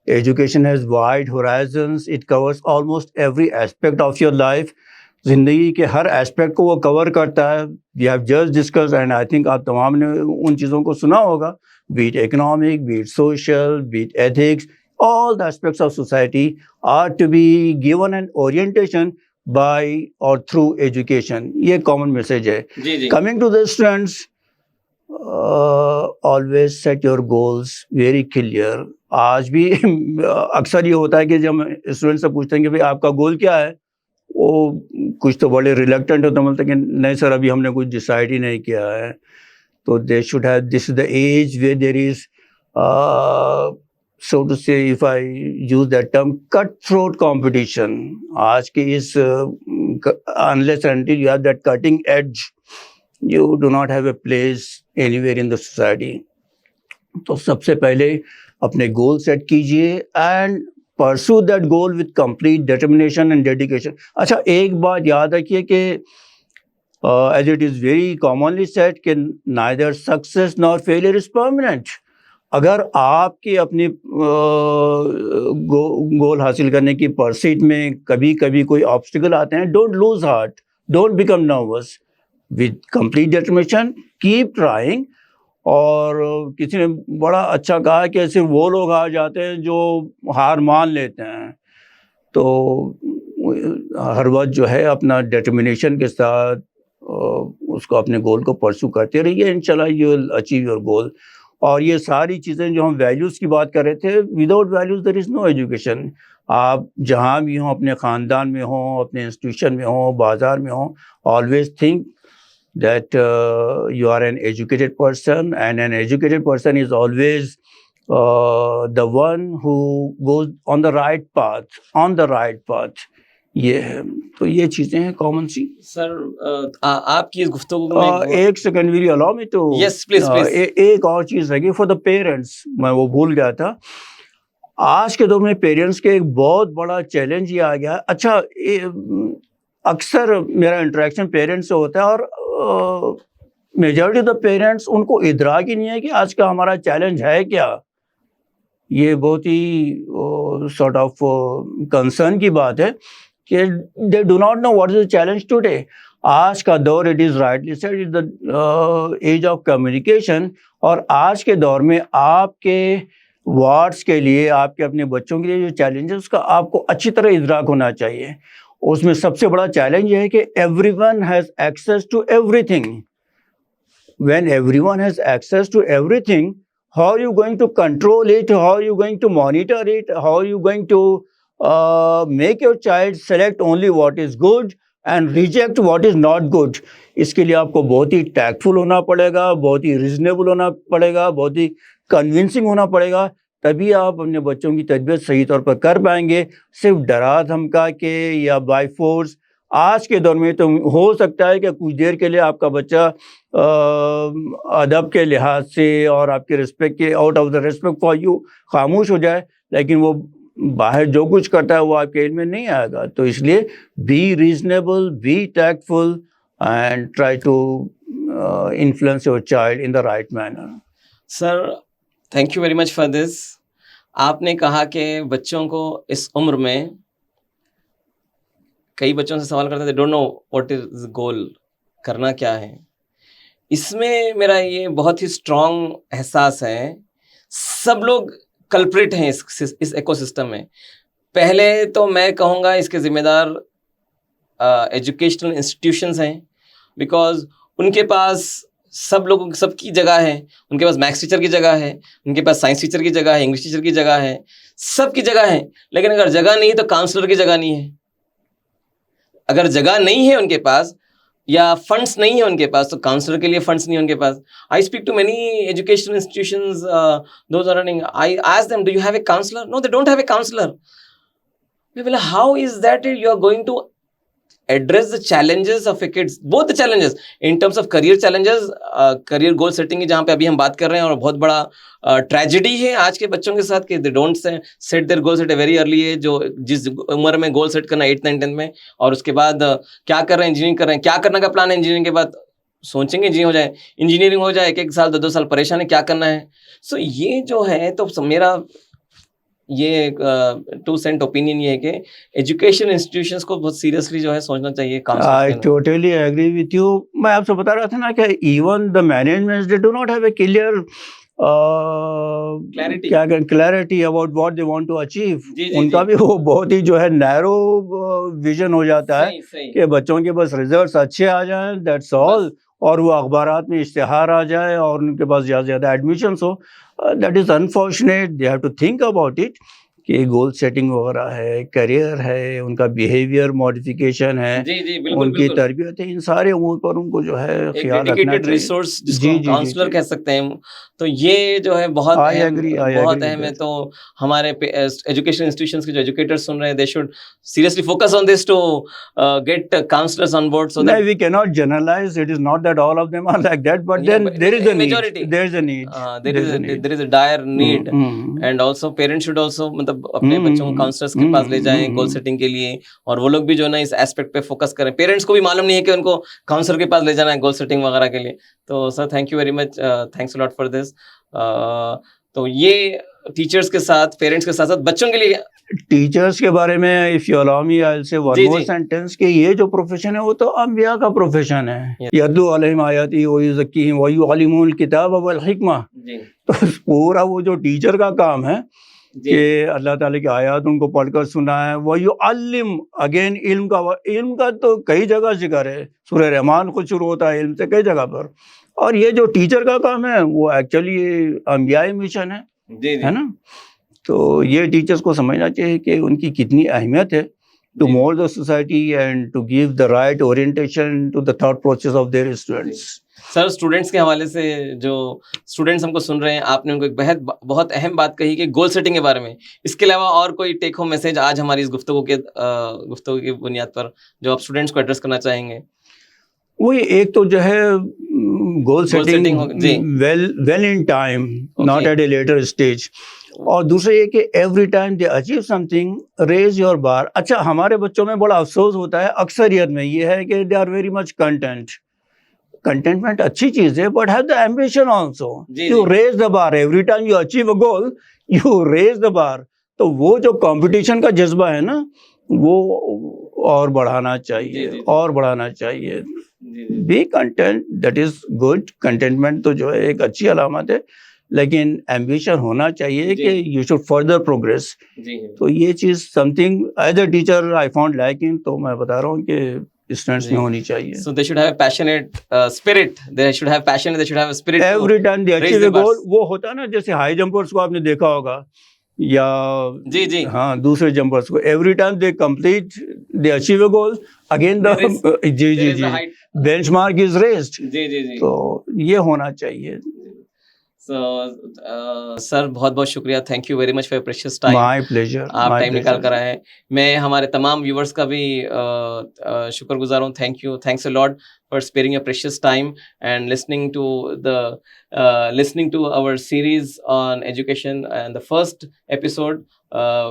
Education has wide horizons. It covers almost every aspect of your life. زندگی کے ہر aspect کو وہ cover کرتا ہے. We have just discuss and I think آپ تمام نے ان چیزوں کو سنا ہوگا. Be it economic, be it social, be it ethics, all the aspects of society are to be given an orientation by or through education. یہ common message ہے. Coming to the students, always set your goals very clear. آج بھی اکثر یہ ہوتا ہے کہ جب اسٹوڈنٹ سے پوچھتے ہیں کہ بھائی آپ کا گول کیا ہے, وہ کچھ تو بڑے ریلیکٹنٹ ہوتے ہیں, بولتے ہیں کہ نہیں سر ابھی ہم نے کچھ ڈیسائڈ ہی نہیں کیا ہے. تو they should have, this is the age where there is so to say, if I use that term, cutthroat competition. آج کے اس unless until you have that cutting edge, you do not have a place anywhere in the society. تو سب سے پہلے اپنے goal set کیجئے and pursue that goal with complete determination and dedication. اچھا ایک بات یاد رکھیے کہ as it is very commonly said کہ neither success nor failure is permanent. اگر آپ کی اپنی گول حاصل کرنے کی پرسیٹ میں کبھی کبھی کوئی آبسٹیکل آتے ہیں, don't lose heart, don't become nervous, with complete determination keep trying. اور کسی نے بڑا اچھا کہا کہ صرف وہ لوگ ہار جاتے ہیں جو ہار مان لیتے ہیں. تو ہر وقت جو ہے اپنا ڈیٹرمنیشن کے ساتھ اس کو اپنے گول کو پرسو کرتے رہیے, انشاءاللہ you will achieve your goal. اور یہ ساری چیزیں جو ہم ویلیوز کی بات کر رہے تھے, وداؤٹ ویلیوز دیر از نو ایجوکیشن. آپ جہاں بھی ہوں, اپنے خاندان میں ہوں, اپنے انسٹیٹیوشن میں ہوں, بازار میں ہوں, always think that you are an educated person, and an educated person is always the one who goes on the right path. یہ ہے. تو یہ چیزیں ہیں کامن سی. سر آپ کی اس گفتگو میں ایک second will you allow me to, yes please ایک اور چیز ہے کہ فار دا پیرنٹس, میں وہ بھول گیا تھا. آج کے دور میں پیرنٹس کے ایک بہت بڑا چیلنج یہ آ گیا. اچھا اکثر میرا انٹریکشن پیرنٹس سے ہوتا ہے اور میجورٹی آف دا پیرنٹس ان کو ادراک ہی نہیں ہے کہ آج کا ہمارا چیلنج ہے کیا. یہ بہت ہی سارٹ آف کنسرن کی بات ہے کہ they do not know what is the challenge today. آج کا دور, it is rightly said, is the age of communication. اور آج کے دور میں آپ کے وارڈس کے لیے, آپ کے اپنے بچوں کے لیے جو چیلنج ہے اس کا آپ کو اچھی طرح ادراک ہونا چاہیے. اس میں سب سے بڑا چیلنج یہ ہے کہ everyone has access to everything. When everyone has access to everything, how are you going to control it? How are you going to monitor it? How are you going to make your child select only what is good and reject what is not good? اس کے لیے آپ کو بہت ہی ٹیکٹفل ہونا پڑے گا, بہت ہی reasonable ہونا پڑے گا, بہت ہی کنونسنگ ہونا پڑے گا. تبھی آپ اپنے بچوں کی تربیت صحیح طور پر کر پائیں گے. صرف ڈرا دھمکا کے یا بائی فورس. آج کے دور میں تو ہو سکتا ہے کہ کچھ دیر کے لیے آپ کا بچہ ادب کے لحاظ سے اور آپ کے رسپیکٹ کے, out of the respect for you, خاموش ہو جائے, لیکن وہ باہر جو کچھ کرتا ہے وہ آپ کے علم میں نہیں آئے گا. تو اس لیے be reasonable, be tactful and try to influence your child in the right manner. Sir thank you very much for this. آپ نے کہا کہ بچوں کو اس عمر میں, کئی بچوں سے سوال کرتے تھے ڈونٹ نو واٹ از گول, کرنا کیا ہے. اس میں میرا یہ بہت ہی اسٹرانگ احساس ہے, سب لوگ کلپریٹ ہیں اس ایکو سسٹم میں. پہلے تو میں کہوں گا اس کے ذمہ دار ایجوکیشنل انسٹیٹیوشنز ہیں, بیکاز ان کے پاس سب لوگوں کی سب کی جگہ ہے. ان کے پاس میتھس ٹیچر کی جگہ ہے, ان کے پاس سائنس ٹیچر کی جگہ ہے, انگلش ٹیچر کی جگہ ہے, سب کی جگہ ہے. لیکن اگر جگہ نہیں تو کاؤنسلر کی جگہ نہیں ہے. اگر جگہ نہیں ہے ان کے پاس یا فنڈس نہیں ہے ان کے پاس تو کاؤنسلر کے لیے فنڈس نہیں ہے ان کے پاس. I speak to many educational institutions, those are running. I ask them, do you have a counselor? No, they don't have a counselor. We will, how is that you are going to address the challenges of a kids, both the challenges in terms of career challenges, career goal setting کی جہاں پہ ابھی ہم بات کر رہے ہیں, اور بہت بڑا ٹریجڈی ہے آج کے بچوں کے ساتھ کہ they don't set their goals at a very early age. جو جس عمر میں گول سیٹ کرنا 8th 9th 10th میں, اور اس کے بعد کیا کر رہے ہیں, انجینئرنگ کر رہے ہیں, کیا کرنے کا پلان ہے انجینئرنگ کے بعد, سوچیں گے انجینئر ہو جائے, انجینئرنگ ہو جائے, 1 سال 2 سال پریشان ہے کیا کرنا ہے. سو یہ جو ہے, تو میرا یہ 2 cent اوپینین یہ ہے کہ ایجوکیشن انسٹیٹیوشنس کو بہت سیریسلی جو ہے سوچنا چاہیے. I totally agree with you. میں آپ سے بتا رہا تھا نا کہ even the management, they do not have a clear clarity about what they want to achieve. ان کا بھی وہ بہت ہی جو ہے نیرو ویژن ہو جاتا ہے کہ بچوں کے بس ریزلٹس اچھے آ جائیں, دیٹس آل, اور وہ اخبارات میں اشتہار آ جائے اور ان کے پاس زیادہ زیادہ ایڈمیشنس ہو. That is unfortunate. They have to think about it کہ گول سیٹنگ وغیرہ ہے, کیریئر ہے, ان کا بیہیویئر ماڈیفیکیشن ہے, ان کی تربیت ہے, ان سارے امور پر ان کو جو ہے خیال رکھنا چاہیے. ریسورس جس کو ہم کاؤنسلر کہہ سکتے ہیں, تو یہ جو ہے بہت اہم ہے. تو ہمارے ایجوکیشن انسٹیٹیوشنس کے جو ایجوکیٹرز سن رہے ہیں, they should seriously focus on this to get counsellors on board. So we کی not generalise, it is not that all of them are like that, but then there is a need, there is a need, there is a dire need. And also parents should also اپنے بچوں کو counsellors کے پاس لے جائیں goal setting کے لیے, اور وہ لوگ بھی جو ہے نا اس ایسپیکٹ پہ فوکس کریں. پیرنٹس کو بھی معلوم نہیں ہے کہ ان کو کاؤنسلر کے پاس لے جانا ہے گول سیٹنگ وغیرہ کے لیے. تو سر thank you very much, thanks allot for this. تو یہ ٹیچرس کے ساتھ, پیرنٹس کے ساتھ ساتھ بچوں کے لیے, ٹیچرس کے بارے میں if you allow me I'll say one more sentence کہ یہ جو پروفیشن ہے وہ تو انبیاء کا پروفیشن ہے. یتلو علیہم آیاتی ویزکیہم ویعلمہم الکتاب والحکمہ. تو پورا وہ جو ٹیچر کا کام ہے کہ اللہ تعالیٰ کی آیات ان کو پڑھ کر سنائے. ویعلم, اگین علم کا تو کئی جگہ ذکر ہے, سورہ رحمان خود شروع ہوتا ہے علم سے کئی جگہ پر. اور یہ جو ٹیچر کا کام ہے وہ ایکچولی انبیاء مشن ہے نا. تو یہ ٹیچرس کو سمجھنا چاہیے کہ ان کی کتنی اہمیت ہے to mould the society and to give the right orientation to the thought process of their students. Sir students کے حوالے سے جو اسٹوڈنٹس ہم کو سن رہے ہیں, آپ نے ان کو ایک بہت اہم بات کہی کہ گول سیٹنگ کے بارے میں. اس کے علاوہ اور کوئی ٹیک ہوم میسج آج ہماری اس گفتگو کی بنیاد پر جو آپ اسٹوڈنٹس کو ایڈریس کرنا چاہیں گے؟ وہی ایک تو جو ہے goal setting well in time, not at a later stage. اور دوسرا یہ کہ every time they achieve something raise your bar. اچھا ہمارے بچوں میں بڑا افسوس ہوتا ہے, اکثریت میں یہ ہے کہ they are very much contentment اچھی چیز ہے, but have the ambition also. You raise the bar every time you achieve a goal, you raise the bar. تو وہ جو کمپٹیشن کا جذبہ ہے نا وہ اور بڑھانا چاہیے, اور بڑھانا چاہیے. Be content, that is good. Contentment تو جو ہے ایک اچھی علامت ہے, لیکن ایمبیشن ہونا چاہیے کہ یو شوڈ فردر پروگریس. تو یہ چیز some thing as a teacher I found liking, تو میں بتا رہا ہوں کہ اسٹوڈنٹس میں ہونی چاہیے. So they should have a passionate spirit. They should have passion. They should have a spirit. Every time they achieve a goal, وہ ہوتا ہے نا جیسے ہائی جمپرس کو آپ نے دیکھا ہوگا یا ہاں دوسرے جمپرس کو, every time they complete they achieve a goal, again the جی بینچ مارک از ریزڈ. تو یہ ہونا چاہیے. سر بہت بہت شکریہ, thank you very much for your precious time. My pleasure. آپ ٹائم نکال کر آئے ہیں. میں ہمارے تمام ویورس کا بھی شکر گزار ہوں. Thank you, thanks a lot for sparing your precious time and listening to our series on education. And the first episode,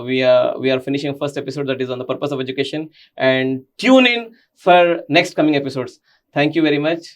we are finishing first episode, that is on the purpose of education, and tune in for next coming episodes. Thank you very much.